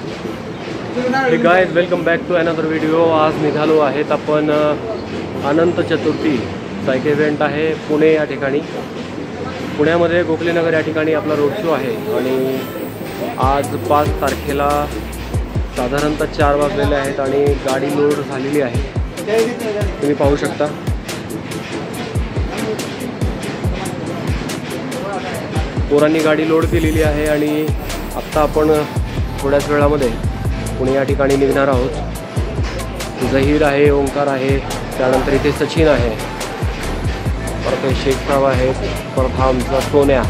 हे guys, welcome back to another video. आज निघालो आहेत आपण अनंत चतुर्थीचा एक इव्हेंट आहे पुणे या ठिकाणी। पुण्यामध्ये गोखलेनगर या ठिकाणी आपला रोड शो आहे आणि आज 5 तारखेला साधारणतः 4 वाजलेले आहेत आणि गाडी लोड झालेली आहे, तुम्ही पाहू शकता। पोरांनी गाडी लोड केलेली आहे आणि आत्ता आपण थोड्याच वेळामध्ये पुणे या ठिकाणी निघणार आहोत। जहीर आहे, ओंकार आहे, त्यानंतर इथे सचिन आहे, परत शेखराव आहे, परत हा आमचा सोन्या,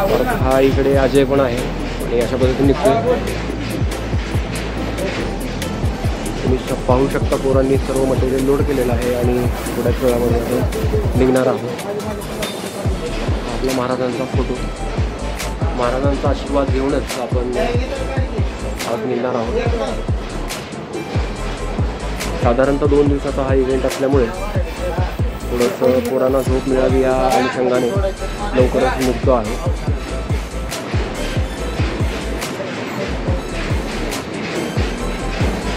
परत हा इकडे अजय पण आहे आणि अशा पद्धतीने निघतोय। तुम्ही पाहू शकता पोरांनी सर्व मटेरियल लोड केलेलं आहे आणि थोड्याच वेळामध्ये आपण निघणार आहोत। आपल्या महाराजांचा फोटो, महाराजांचा आशीर्वाद घेऊनच आपण आज निघणार आहोत। साधारणतः 2 दिवसाचा हा इव्हेंट असल्यामुळे थोडंसं पोरांना झोप मिळावी या अनुषंगाने लवकरच निघतो आहे।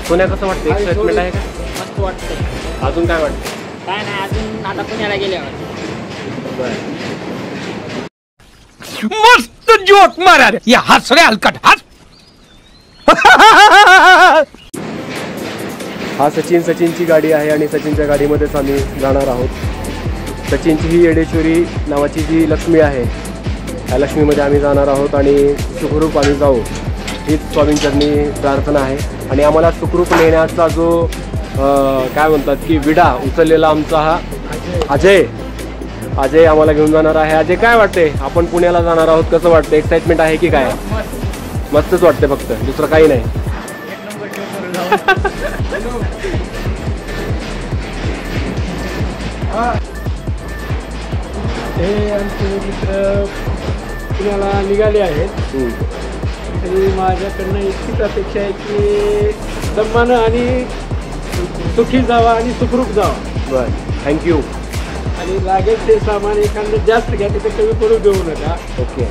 सोन्या, कसं वाटतं? एक्साइटमेंट आहे का? मस्त वाटतं। अजून काय वाटतं? काय नाही, अजून आता पुण्याला गेल्यावर मस्त जोक मारा रे, या हस रे हलकट हस। हा सचिनची गाडी आहे आणि सचिनच्या गाडीमध्येच आम्ही जाणार आहोत। सचिनची ही येडेश्वरी नावाची जी लक्ष्मी आहे, त्या लक्ष्मीमध्ये आम्ही जाणार आहोत आणि सुखरूप आम्ही जाऊ हीच स्वामींचरणी प्रार्थना आहे। आणि आम्हाला सुखरूप नेण्याचा जो काय म्हणतात की विडा उचललेला आमचा हा अजय आम्हाला घेऊन जाणार आहे। अजय, काय वाटते? आपण पुण्याला जाणार आहोत, कसं वाटतं? एक्साइटमेंट आहे की काय? मस्तच वाटते, फक्त दुसरं काही नाही। हे आमचे मित्र पुण्याला निघाले आहेत आणि माझ्याकडनं इतकीच अपेक्षा आहे की दमानं आणि सुखी जावा आणि सुखरूप जावा। बरं, थँक्यू। आणि लागेल ते सामान एखादं जास्त घ्या, तिथे कमी पडू देऊ नका। ओके,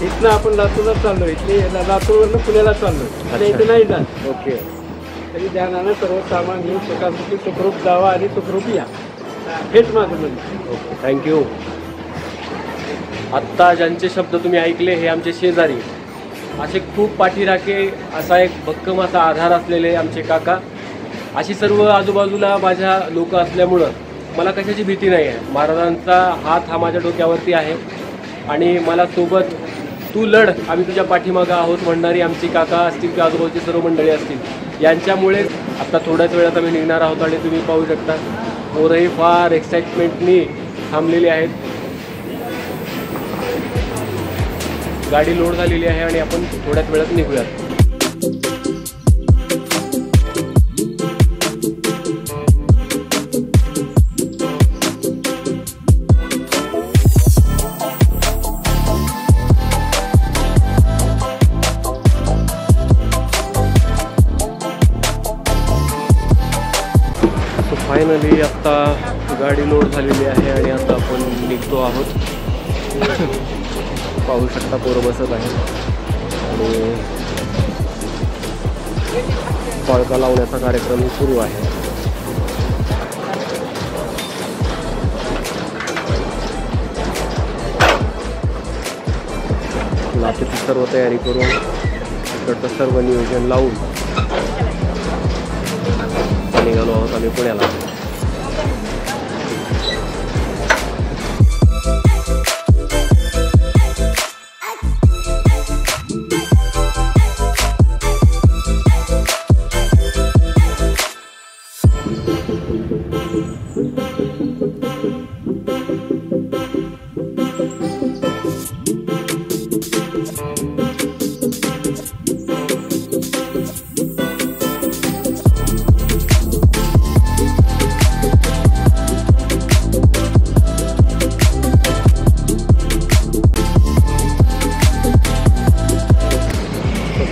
इथनं आपण लातूरला चाललो, इथले लातूरवरनं पुण्याला चाललो, आता इथे नाही जात। ओके, तरी ध्यानानं सर्व सामान घेऊन सुखासुखी सुखरूप जावा आणि सुखरूप या, हेच माझं म्हणणं। Okay, thank you. आत्ता ज्यांचे शब्द तुम्ही ऐकले हे आमचे शेजारी, असे खूप पाठीराखे, असा एक भक्कम असा आधार असलेले आमचे काका। अशी सर्व आजूबाजूला माझ्या लोक असल्यामुळं मला कशाची भीती नाही आहे। महाराजांचा हात हा माझ्या डोक्यावरती आहे आणि मला सोबत तू लढ, आम्ही तुझ्या पाठीमागं आहोत म्हणणारी आमची काका असतील किंवा आजूबाजूची सर्व मंडळी असतील, यांच्यामुळेच आता थोड्याच वेळात आम्ही निघणार आहोत। आणि तुम्ही पाहू शकता पोरही फार एक्साइटमेंटनी थांबलेली आहेत। गाडी लोड झालेली आहे आणि आपण थोड्याच वेळात निघूयात। फायनली आत्ता गाडी लोड झालेली आहे आणि आता आपण निघतो आहोत। पाहू शकता पोरं बसत आहे आणि पळका लावण्याचा कार्यक्रम सुरू आहे। लाटेची सर्व तयारी करून इकडचं सर्व नियोजन लावून निघालो आहोत आम्ही पुण्याला।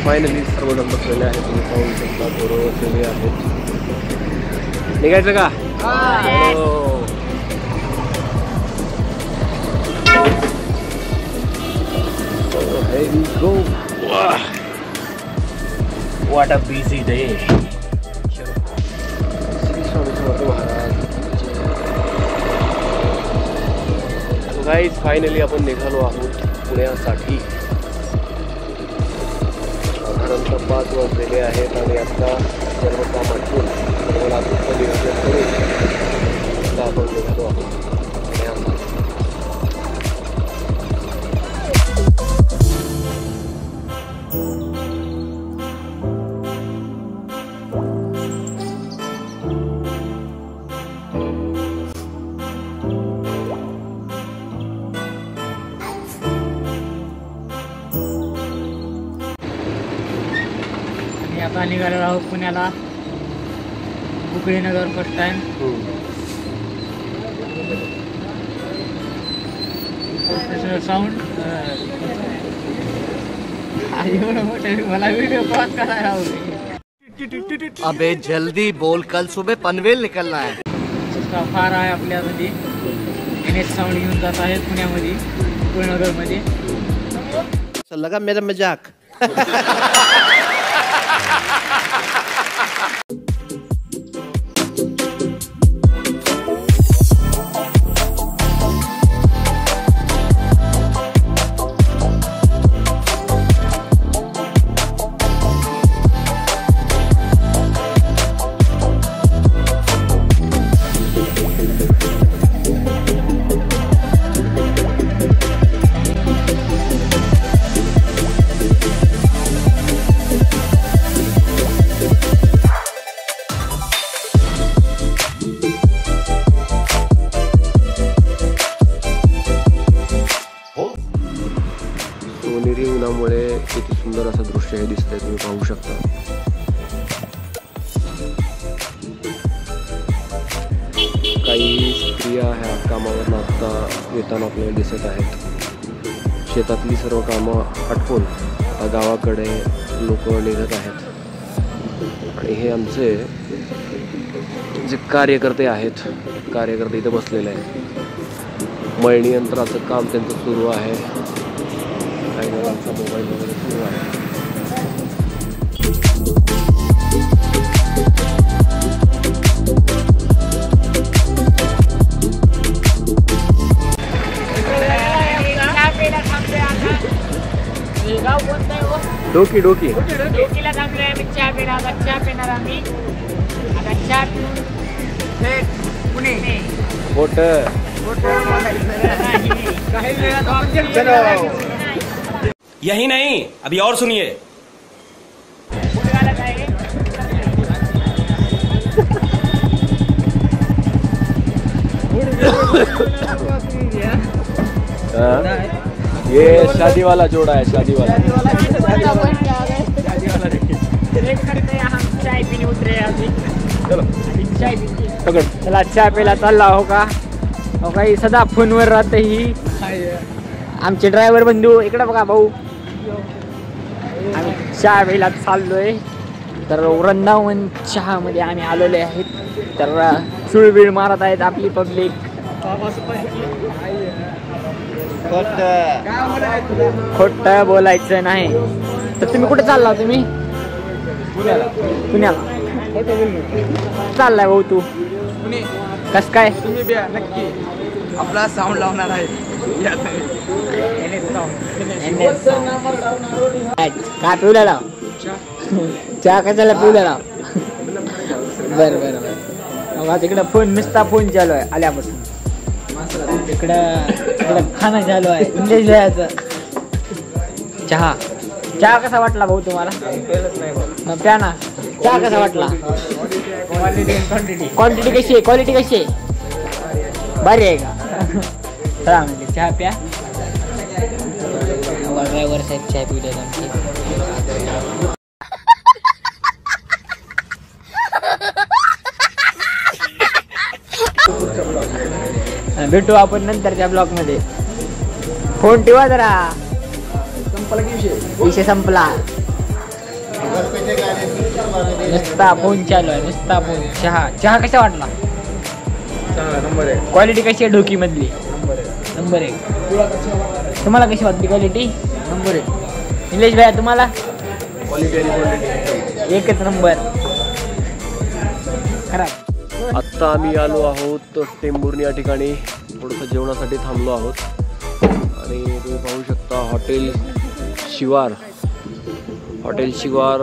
फायनली सर्वजण बसलेले आहेत, तुम्ही पाहू शकता पोरं बसलेले आहेत। निघायचं का? Here we go. What a busy day. Shri Swami Samarth Maharaj. Guys finally आपण निघालो आहोत पुण्यासाठी. साधारणतः 5 वाजलेले आहेत आणि आता सर्व काम आटून सर्व लातूरचं नियोजन करून आता आपण निघालो आहोत पुण्यासाठी. आता निघालेलो आहोत पुण्याला. उकळीनगर फर्स्ट टाइम. साऊंड एवढं मोठं मला व्हिडिओ पॉज करायला हवं. अबे जल्दी बोल, कल सुबह पनवेल निकलना है. फार आहे आपल्यामध्ये. NH साऊंड घेऊन जात आहेत पुण्यामध्ये, उकळीनगरमध्ये. लगा मेरा मजाक. सोनेरी उन्हामुळे किती सुंदर असं दृश्य हे दिसतंय, तुम्ही पाहू शकता. काही स्त्रिया ह्या कामावर आता येताना आपल्याला दिसत आहेत. शेतातली सर्व कामं आटपून आता गावाकडे लोक निघत आहेत. आणि हे आमचे जे कार्यकर्ते आहेत, कार्यकर्ते इथं बसलेले आहेत. मळणी यंत्राचं काम त्यांचं सुरू आहे. काही जणांचा मोबाईल वगैरे सुरू आहे. डोकी डोकी डोकीला थांबलोय आम्ही चहा पिणार. आता चहा पिणार आम्ही. आता चहा पिऊन पुणे. बोट यही नहीं, अभी और सुनिए. ये शादी वाला जोड़ा है, शादी वाला. चाय पिणे उतरे आधी. चलो चाय पिणे. पकड. चला चहा प्यायला चालला हो का. हो काही सदा फोनवर राहते ही आमचे ड्रायव्हर बंधू. इकडे बघा भाऊ, आम्ही चहा प्यायला चाललोय. तर वृंदावन चहामध्ये आम्ही आलेले आहेत. तर सुळबिळ मारत आहेत आपली पब्लिक. खोट बोलायचं नाही. तर तुम्ही कुठे चालला? तुम्ही पुण्याला चाललाय भाऊ तू? कस काय? नक्की आपला साऊंड लावणार आहे. काय पिवला लाव? चहा कशाला पिवला लाव? बरं बरं बरं. बघा तिकडं फोन, नुसता फोन चालू आहे आल्यापासून. इकडं खाणं चालू आहे इंग्लिश लिहायचं. चहा चहा कसा वाटला भाऊ तुम्हाला? मग प्या ना. चहा कसा वाटला? क्वांटिटी कशी आहे? क्वालिटी कशी आहे? भारी आहे का? चला म्हणजे चहा प्या. ड्रायव्हर साहेब चहा पिऊ द्या आमची. भेटू आपण नंतरच्या ब्लॉग मध्ये. फोन ठेवा जरा. विषय संपला. नुसता फोन चालू आहे, नुसता फोन. चहा चहा कसा वाटला? क्वालिटी कशी आहे ढोकी मधली? नंबर 1. तुम्हाला कशी वाटली क्वालिटी? नंबर 1. निलेश भैया तुम्हाला? क्वालिटी एकच नंबर खराब. आत्ता आम्ही आलो आहोत टेंभुर्णी या ठिकाणी. थोडंसं जेवणासाठी थांबलो आहोत आणि तुम्ही पाहू शकता hotel Shivar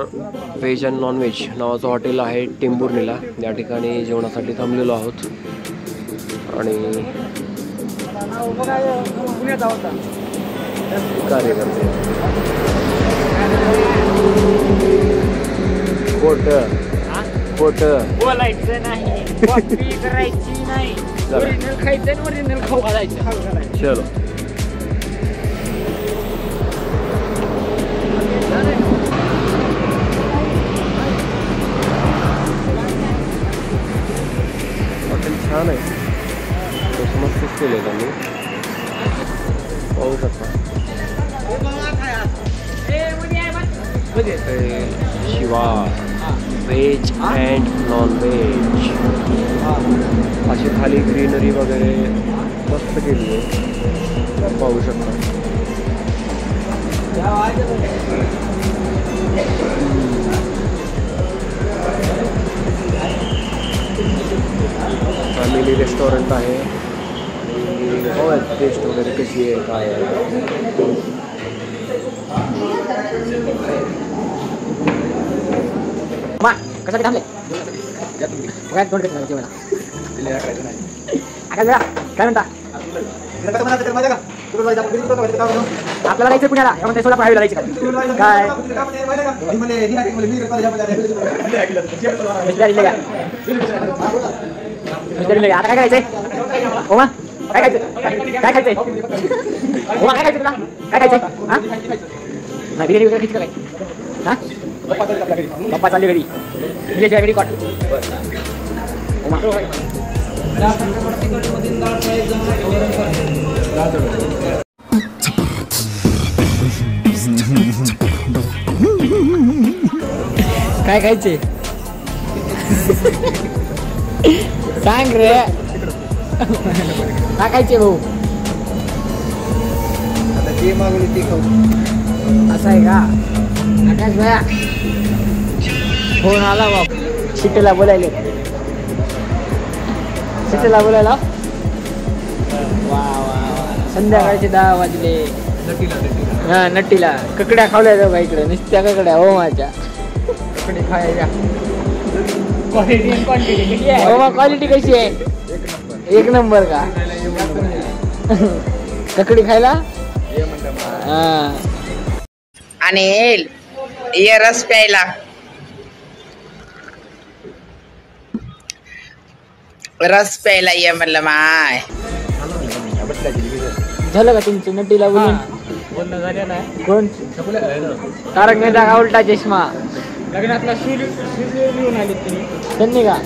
veg and non veg नावाचं हॉटेल आहे टेंभुर्णीला. या ठिकाणी जेवणासाठी थांबलेलो आहोत आणि कार्यकर्ते खोटं बोलायचं नाही, कॉपी करायची नाही, ओरिजिनल खायचं आणि ओरिजिनल खाऊ घालायचं. चलो. हॉटेल छान आहे, मस्तच केलं त्यांनी, पाहू शकता. शिवार व्हेज अँड नॉन व्हेज. अशी खाली ग्रीनरी वगैरे मस्त केली आहे, पाहू शकता. फॅमिली रेस्टॉरंट आहे आणि टेस्ट वगैरे कशी आहे काय आहे. कशासाठी थांबले काय तोंड काय म्हणता. आपल्याला जायचं पुण्याला म्हणते सोलापूर हायवेला जायचं काय आता काय करायचंय ओमा काय खायचं काय खायचंय ओमा काय खायचं तुला काय खायचंय हा नाही बिर्याणी वगैरे खायची काय हा पप्पा चालली घरी बिर्याणी घरी कॉट ओमा काय खायचे सांग रे काय खायचे भाऊ असं आहे का आकाश भया फोन आला बाप शिटेला बोलायला वा संध्याकाळचे 10 वाजले हा नट्टीला ककड्या खावल्या जाऊ का इकडे नुसत्या ककड्या हो माझ्या ककडी खायच्या क्वालिटी कशी आहे एक नंबर का ककडी खायला आणि ये रस प्यायला ये म्हणलं माय झालं का तुमचं नटीला बोलणं झालं नाही कोण तारक मेहता का उलटा चष्मा लग्नातला शूज लिहून आले त्यांनी का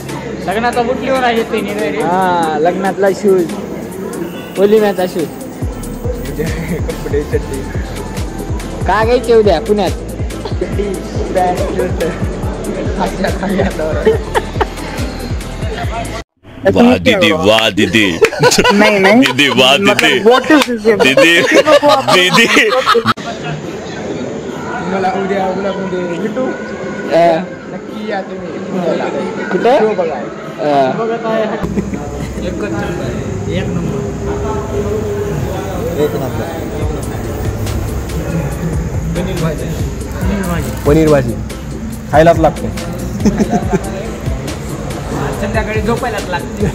लग्नाचा बूट लिहून आले त्यांनी हा लग्नातला शूज पोलिम्याचा शूज का घ्यायचे उद्या पुण्यात वाह दीदी वाह दीदी दीदी वाह दीदी दीदी दीदी मला उद्या भेटू नक्की या तुम्ही कुठे बघत आहे एक नंबर पनीर भाजी खायलाच लागते. संध्याकाळी झोपायलाच लागते.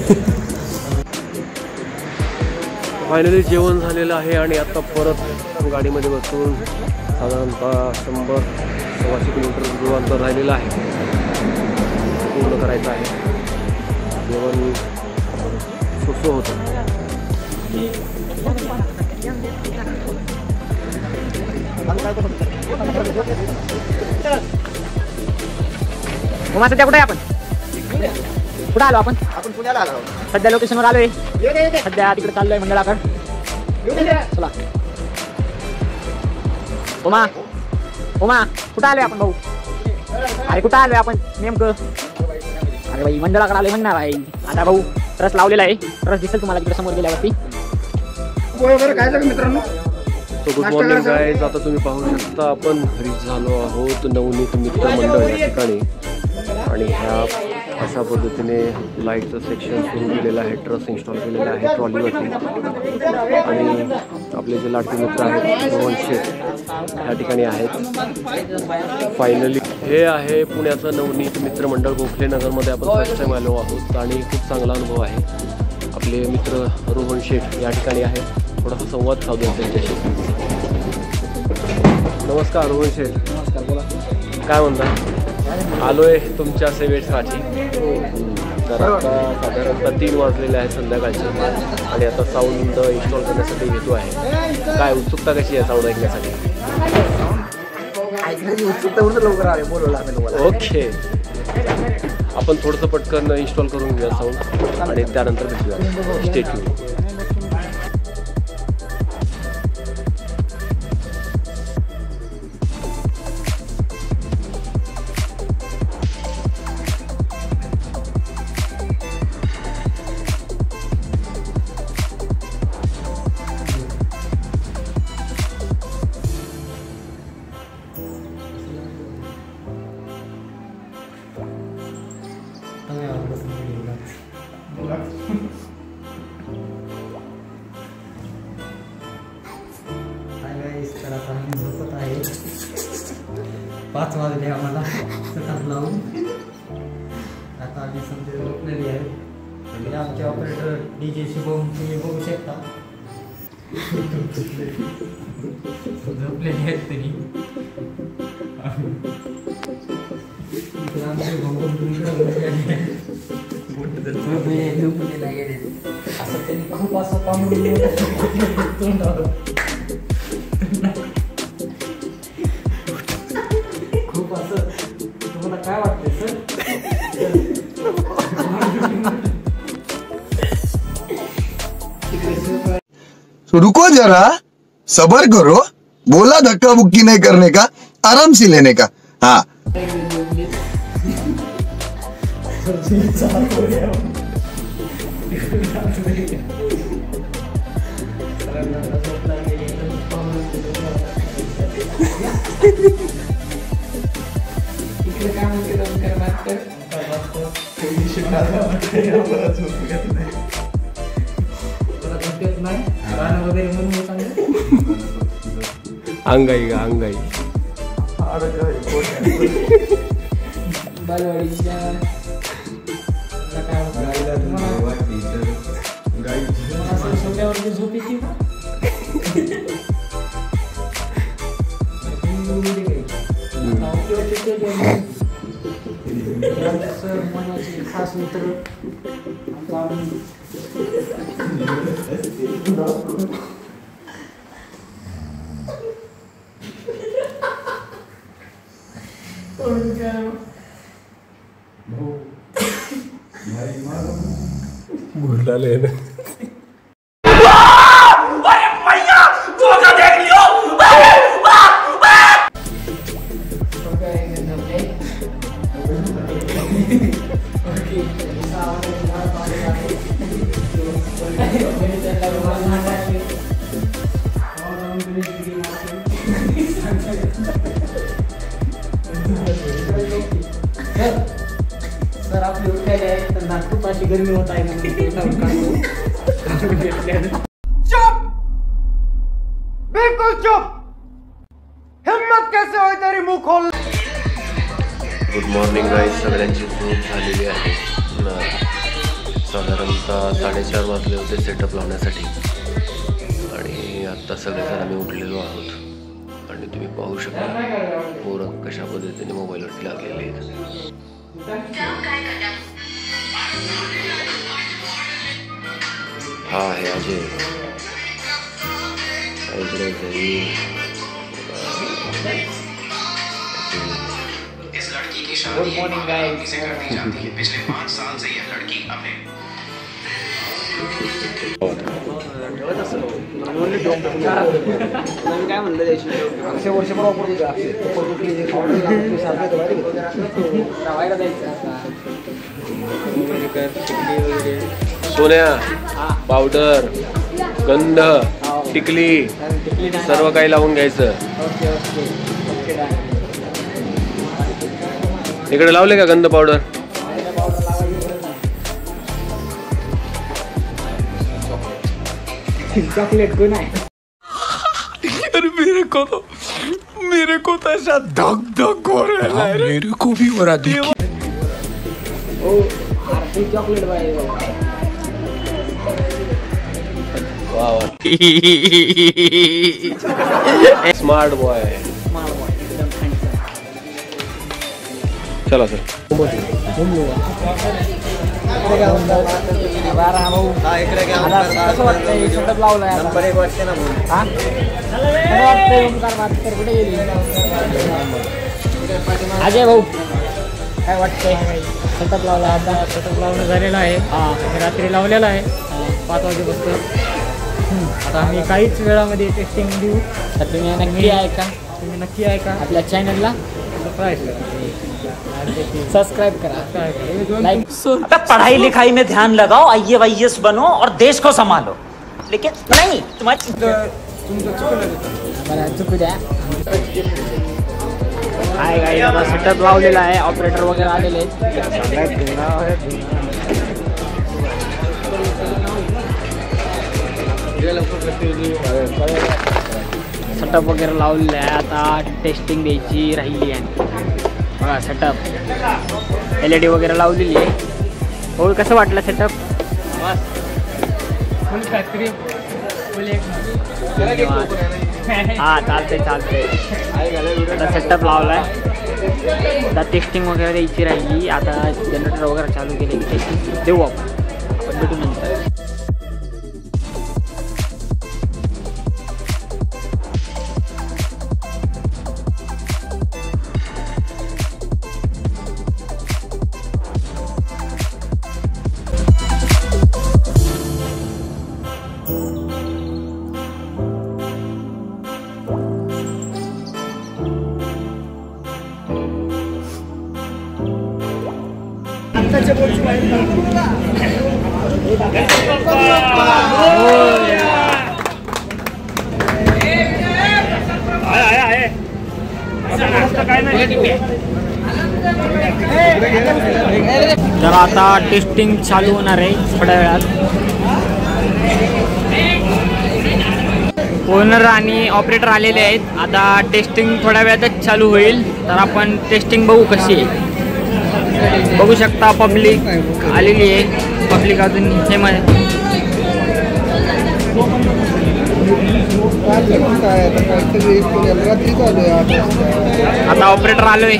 फायनली जेवण झालेलं आहे आणि आता परत गाडीमध्ये बसून साधारणतः 100-125 किलोमीटर दूर अंतर राहिलेलं आहे, पूर्ण करायचं आहे. जेवण सुसो होतं. सध्या कुठे आहे आपण कुठं आलो आपण पुण्याला आलो. सध्या लोकेशनवर आलोय. सध्या तिकडे चाललोय मंडळाकडे. चला उमा कुठं आलोय आपण भाऊ अरे कुठं आलोय आपण नेमकं अरे भाई मंडळाकडे आलोय म्हणणार भाई. आता भाऊ रस लावलेला आहे. रस दिसेल तुम्हाला तिकडे समोर गेल्यावरती. वगैरे काय झालं मित्रांनो गुड मॉर्निंग गाईज. आता तुम्ही पाहू शकता आपण रीच झालो आहोत नवनीत मित्र मंडळ या ठिकाणी. आणि ह्या अशा पद्धतीने लाईटचं सेक्शन सुरू केलेलं आहे, ट्रस इन्स्टॉल केलेलं आहे ट्रॉलीवरती. आणि आपले जे लाडके मित्र आहेत रोहन शेठ या ठिकाणी आहेत. फायनली हे आहे पुण्याचं नवनीत मित्रमंडळ. गोखले नगरमध्ये आपण फर्स्ट टाईम आलो आहोत आणि खूप चांगला अनुभव आहे. आपले मित्र रोहन शेठ या ठिकाणी आहेत. थोडासा संवाद साधूया त्यांच्याशी. नमस्कार रोहन शेठ. नमस्कार, बोला. काय म्हणता? आलोय तुमच्या सेवेसाठी. तर आता साधारणतः 3 वाजलेले आहे संध्याकाळचे आणि आता साऊंड इन्स्टॉल करण्यासाठी घेतो आहे. काय उत्सुकता कशी आहे साऊंड ऐकण्यासाठी? लवकर आले, बोलवलं आम्ही तुम्हाला. ओके, आपण थोडंसं पटकन इन्स्टॉल करून घेऊया साऊंड आणि त्यानंतर भेटूया. Stay tune. तर आता आम्ही झोपत आहे. 5 वाजले आम्हाला सकाळ लावून. आता आम्ही सध्या झोपलेली आहे. म्हणजे आमचे ऑपरेटर DJ शुभम तुम्ही बघू शकता झोपलेले आहेत तरी. असं त्यांनी खूप असं पाहून खूप असं. तुम्हाला काय वाटतंय सर? रुको जरा, सबर करो. बोला धक्का बुक्की नहीं करने का, आराम से लेने का. हाँ, अंगाई का अंगाई. सोप्यावरती झोप येते ना. मनाचे खास मित्र भूलाले ना. सर आपली उठायला आहे तर नागपूर अशी गर्मी होत आहे म्हणून चुप, बिल्कुल चुप. हिम्मत कैसे होई तेरी मुंह खोल. Good morning guys. सगळ्यांची झोप झालेली आहे. साधारणतः 4:30 वाजले होते सेटअप लावण्यासाठी आणि आत्ता सगळेजण आम्ही उठलेलो आहोत. आणि तुम्ही पाहू शकता पोरं कशा पद्धतीने मोबाईलवरती लागलेले आहेत. हा आहे अजय. Good morning guys. पिछले 5 साल से यह लड़की अपने काय म्हणलं द्यायची 100 वर्ष पण वापरतो का सोन्या, पावडर, गंध, टिकली, सर्व काही लावून घ्यायचं. ओके ओके ओके इकडे लावले का गंध पावडर? चॉकलेट को नाही. अरे मेरे को तो ऐसा धक धक हो रहा है. मेरे को भी हो रहा है. ओ आरती चॉकलेट बाय. वाह स्मार्ट बॉय. चला सर. अजय भाऊ काय वाटतंय? सेटअप लावला आता. सेटअप लावणं झालेलं आहे. रात्री लावलेला आहे 5 वाजेपासून. आता आम्ही काहीच वेळामध्ये टेस्टिंग देऊ. तर तुम्ही नक्की आहे का आपल्या चॅनलला सब्सक्राइब करा, लाइक. पढ़ाई लिखाई में ध्यान लगाओ, IAS बनो और देश को संभालो. लेकिन नहीं चुकू द्या. काय काय आता सेटअप लावलेला आहे. ऑपरेटर वगैरे आलेले आहेत. सेटअप वगैरे लावलेलं आहे. आता टेस्टिंग द्यायची राहिली आहे. बघा सेटअप LED वगैरे लावलेली आहे. हो कसं वाटलं सेटअप? फुल फॅक्टरी फुल एक. हां चालतंय. आता सेटअप लावलाय. आता टेस्टिंग वगैरे द्यायची राहिली. आता जनरेटर वगैरे चालू केले की टेस्टिंग देऊ आपण भेटू नंतर. तर आता टेस्टिंग चालू होणार आहे थोड्या वेळात. ओनर आणि ऑपरेटर आलेले आहेत. आता टेस्टिंग थोड्या वेळातच चालू होईल. तर आपण टेस्टिंग बघू कशी आहे. बघू शकता पब्लिक आलेली आहे. पब्लिक अजून हे मध्ये आता ऑपरेटर आलोय.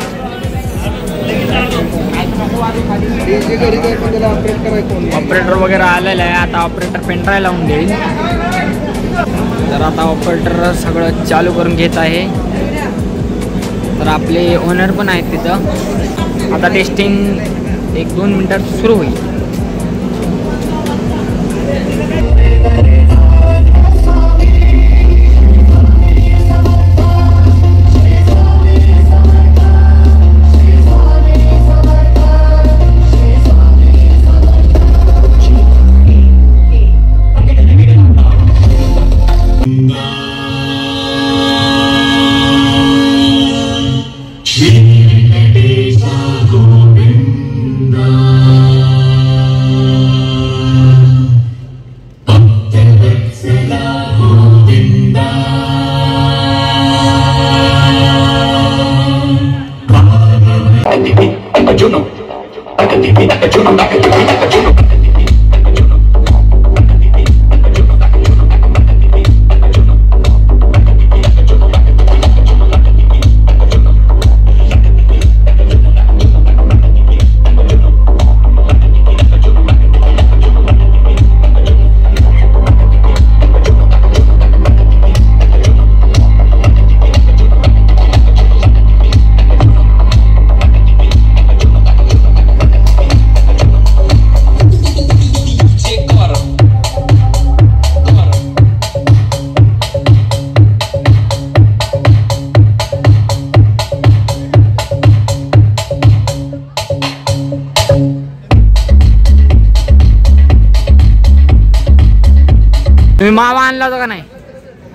ऑपरेटर वगैरे आलेलं आहे. आता ऑपरेटर पेनड्राईव्ह लावून देईल. तर आता ऑपरेटर सगळं चालू करून घेत आहे. तर आपले ओनर पण आहेत तिथं. आता टेस्टिंग 1-2 मिनिटात सुरू होईल. तुम्ही मावा आणला होता का नाही?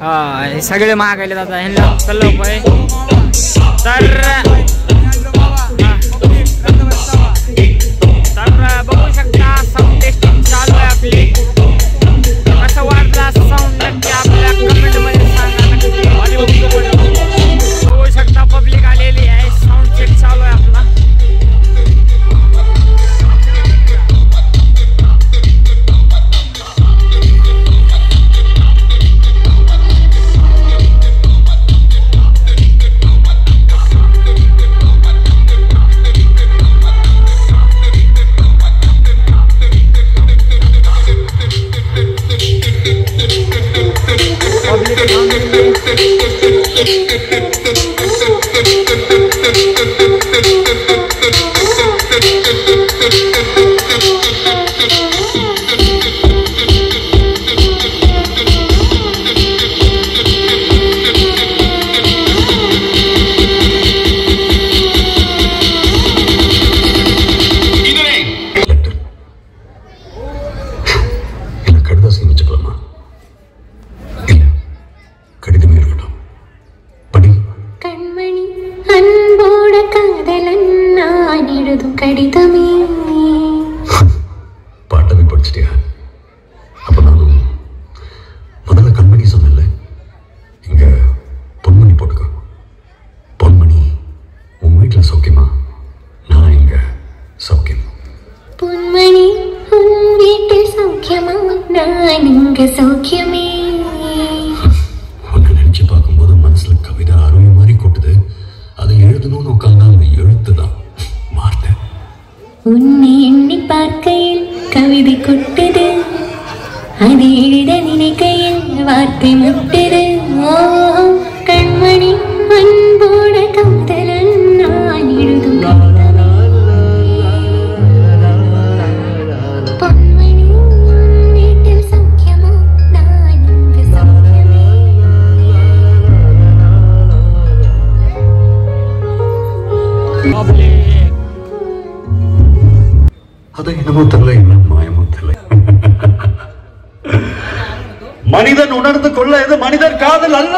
हे सगळे महागायले जातात ह्यांना चाललं उपाय तर बघू शकता साऊंड टेस्टिंग चालू आहे आपली कसं वाटला साऊंड नक्की आपल्या कमेंट मध्ये सांगा नक्की बघू शकता पब्लिक आलेली आहे साऊंड चेक चालू आहे आपला பாட்டவே படிச்சிட்டியா? அப்ப நானும் முதல்ல கண்மணி சொன்னேன்ல, இங்க பொன்மணி போட்டுக்கோ. பொன்மணி உன் வீட்டுல சௌக்கியமா? நான் இங்க சௌக்கியம். பொன்மணி உன் வீட்டில் சௌக்கியமா? நான் இங்க சௌக்கியமே. உன்னை நினைச்சு பார்க்கும்போது மனசுல கவிதை அருவி மாதிரி கொட்டுது. அதை எழுதணும்னு உட்கார்ந்தா அந்த எழுத்து தான் வார்த்தை. உன்னை எண்ணி பார்க்கையில் கவிதை கொட்டுது, அதை எழுத நினைக்கையில் வார்த்தை முட்டுது. ஓ கண்மணி அன்போட காதலன் நான் எழுதும் பொன்மணி உன் வீட்டில் சௌக்கியமா? நான் இங்கு சௌக்கியமே. அதை என்னமோ தெரியல, என்ன மாயமோ தெரியல. மனிதன் உணர்ந்து கொள்ள இது மனிதர் காதல் அல்ல.